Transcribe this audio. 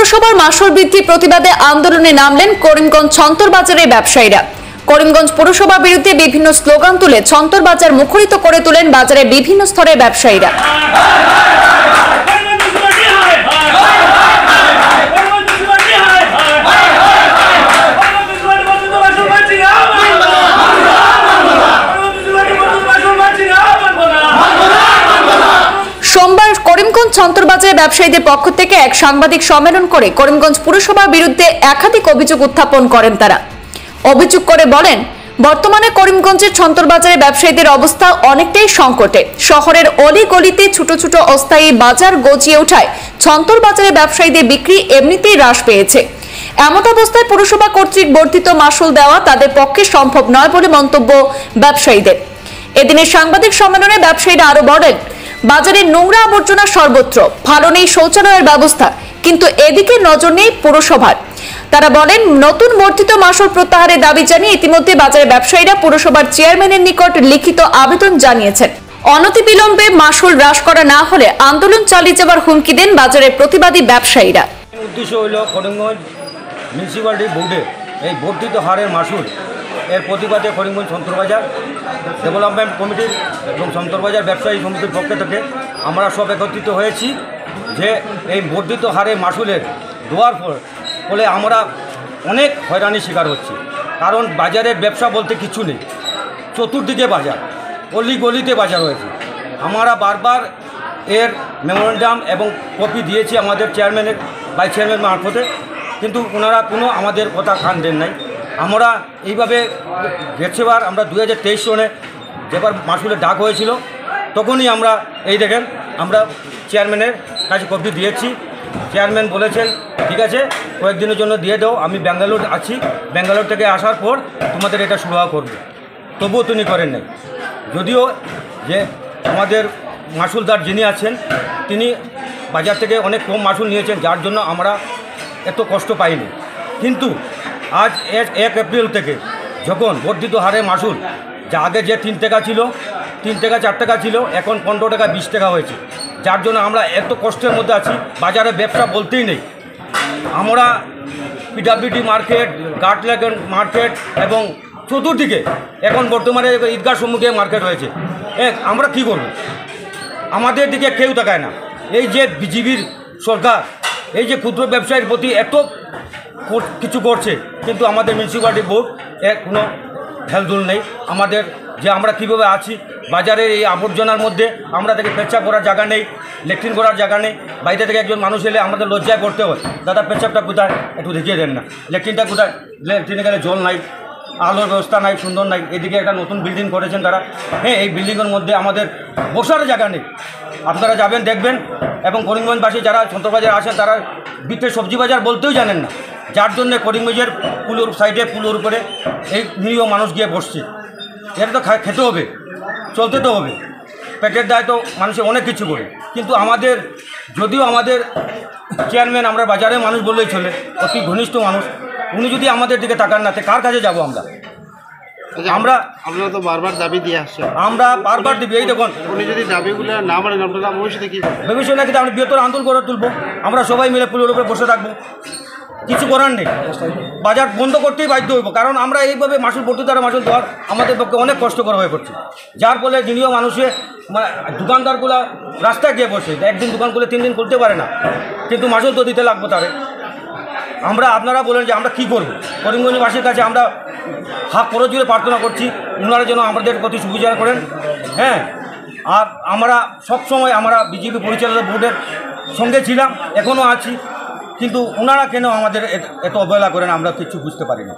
পুরসভার মাসুল বৃদ্ধি প্রতিবাদে আন্দোলনে নামলেন করিমগঞ্জ ছন্তর বাজারের ব্যবসায়ীরা। করিমগঞ্জ পুরসভার বিরুদ্ধে বিভিন্ন স্লোগান তুলে ছন্তর বাজার মুখরিত করে তোলেন বাজারের বিভিন্ন স্তরের ব্যবসায়ীরা। সোমবার করিমগঞ্জ ছন্তর বাজারের ব্যবসায়ীদের পক্ষ থেকে এক সাংবাদিক সম্মেলন করে করিমগঞ্জ পুরসভার বিরুদ্ধে একাধিক অভিযোগ উত্থাপন করেন তারা। অভিযোগ করে বলেন, বর্তমানে করিমগঞ্জের ছন্তর বাজারের ব্যবসায়ীদের অবস্থা অনেকটাই সংকটে। শহরের অলি গলিতে ছোট ছোট অস্থায়ী বাজার গজিয়ে ওঠায় ছন্তর বাজারের ব্যবসায়ীদের বিক্রি এমনিতেই হ্রাস পেয়েছে। এমন অবস্থায় পুরসভা কর্তৃক বর্ধিত মাসুল দেওয়া তাদের পক্ষে সম্ভব নয় বলে মন্তব্য ব্যবসায়ীদের। এদিনের সাংবাদিক সম্মেলনে ব্যবসায়ীরা আরো বলেন, বাজারে নোংরা আবর্জনা সর্বত্র, ভালো নেই শৌচালয়ের ব্যবস্থা, কিন্তু এদিকে নজর নেই পুরসভার। তারা বলেন, নতুন বর্ধিত মাসুল প্রত্যাহারের দাবি জানিয়ে ইতিমধ্যে বাজারের ব্যবসায়ীরা পুরসভার চেয়ারম্যানের নিকট লিখিত আবেদন জানিয়েছেন। অনতিবিলম্বে মাসুল হ্রাস করা না হলে আন্দোলন চালিয়ে যাওয়ার হুমকি দেন বাজারের প্রতিবাদী ব্যবসায়ীরা। উদ্দেশ্য হইল করিমগঞ্জ মিউনিসিপ্যালিটি বোর্ডে এই বর্ধিত হারের মাসুল এর প্রতিবাদে করিমগঞ্জ ছন্তরবাজার ডেভেলপমেন্ট কমিটির এবং ছন্তরবাজার ব্যবসায়ী সমিতির পক্ষ থেকে আমরা সব একত্রিত হয়েছি যে এই বর্ধিত হারে মাসুলের দেওয়ার ফলে আমরা অনেক হয়রানির শিকার হচ্ছি। কারণ বাজারের ব্যবসা বলতে কিছু নেই, চতুর্দিকে বাজার, অলি গলিতে বাজার হয়েছে। আমরা বারবার এর মেমোরেন্ডাম এবং কপি দিয়েছি আমাদের চেয়ারম্যানের ভাইস চেয়ারম্যান মারফতে, কিন্তু ওনারা কোনো আমাদের কথা কান দেন নাই। আমরা এইভাবে গেছেবার আমরা 2023 সনে যেবার মাসুলের ডাক হয়েছিল তখনই আমরা এই দেখেন আমরা চেয়ারম্যানের কাছে কপি দিয়েছি। চেয়ারম্যান বলেছেন, ঠিক আছে কয়েকদিনের জন্য দিয়ে দাও, আমি ব্যাঙ্গালোর আছি, ব্যাঙ্গালোর থেকে আসার পর তোমাদের এটা সুরাহা করব। তবুও তিনি করেন নাই। যদিও যে আমাদের মাসুলদার যিনি আছেন তিনি বাজার থেকে অনেক কম মাসুল নিয়েছেন, যার জন্য আমরা এত কষ্ট পাইনি। কিন্তু আজ 1 এপ্রিল থেকে যখন বর্ধিত হারে মাসুল, যা আগে যে 3 টাকা ছিল, 3 টাকা 4 টাকা ছিল, এখন 15 টাকা 20 টাকা হয়েছে, যার জন্য আমরা এত কষ্টের মধ্যে আছি। বাজারে ব্যবসা বলতেই নেই। আমরা পিডাব্লিউডি মার্কেট, গার্ডলেগন মার্কেট এবং চতুর্দিকে এখন বর্তমানে ঈদগাহ সম্মুখে মার্কেট হয়েছে। আমরা কি করব? আমাদের দিকে কেউ তাকায় না। এই যে বিজেপির সরকার এই যে ক্ষুদ্র ব্যবসায়ীর প্রতি এত কিছু করছে, কিন্তু আমাদের মিউনিসিপ্যালিটি বোর্ড এর কোনো হেলদুল নেই। আমাদের যে আমরা কীভাবে আছি, বাজারের এই আবর্জনার মধ্যে আমরা থেকে পেচ্ছাপ করার জায়গা নেই, ল্যাট্রিন করার জায়গা নেই। বাইরে থেকে একজন মানুষ এলে আমাদের লজ্জায় পড়তে হয়, দাদা পেচ্ছাপটা কোথায় একটু দেখিয়ে দেন না, ল্যাট্রিনটা কোথায়, ল্যাট্রিনে গেলে জল নাই, আলোর ব্যবস্থা নাই, সুন্দর নাই। এদিকে একটা নতুন বিল্ডিং করেছেন তারা, এই বিল্ডিংয়ের মধ্যে আমাদের বসার জায়গা নেই। আপনারা যাবেন দেখবেন। এবং করিমগঞ্জবাসী যারা ছন্তরবাজার আসেন তারা বিটের সবজি বাজার বলতেও জানেন না, যার জন্য করিমগঞ্জের পুলোর সাইডে পুলোর উপরে এই নিরীহ মানুষ গিয়ে বসছে। এটা তো খেতে হবে, চলতে তো হবে, পেটের দায় তো মানুষের অনেক কিছু করে। কিন্তু আমাদের যদিও আমাদের চেয়ারম্যান আমরা বাজারের মানুষ বললেই চলে, অতি ঘনিষ্ঠ মানুষ, উনি যদি আমাদের দিকে তাকান না, কার কাছে যাব আমরা? আপনারা তো বারবার দাবি দিয়ে আসছেন। আমরা বারবার দিবি। এই দেখুন, উনি যদি দাবিগুলো না মানেন আপনারা ভবিষ্যতে কী করবেন? ভবিষ্যতে কিন্তু আমরা বৃহত্তর আন্দোলন করে তুলবো। আমরা সবাই মিলে পুলের উপরে বসে থাকবো, কিছু করার নেই। বাজার বন্ধ করতেই বাধ্য হইব, কারণ আমরা এইভাবে মাসুল বর্ধিত হারে মাসুল দেওয়ার আমাদের পক্ষে অনেক কষ্টকর হয়ে পড়ছে। যার ফলে যিনিও মানুষের দোকানদারগুলা রাস্তায় গিয়ে বসে, একদিন দোকান খুলে 3 দিন খুলতে পারে না, কিন্তু মাসুল তো দিতে লাগবো তারে। আপনারা বলেন যে আমরা কী করব? করিমগঞ্জবাসীর কাছে আমরা হাত খরচ জুড়ে প্রার্থনা করছি, ওনারা যেন আমাদের প্রতি সুবিচার করেন। আর আমরা সবসময় আমরা বিজেপি পরিচালনা বোর্ডের সঙ্গে ছিলাম, এখনও আছি, কিন্তু ওনারা কেন আমাদের এত অবহেলা করেন আমরা কিছু বুঝতে পারি না।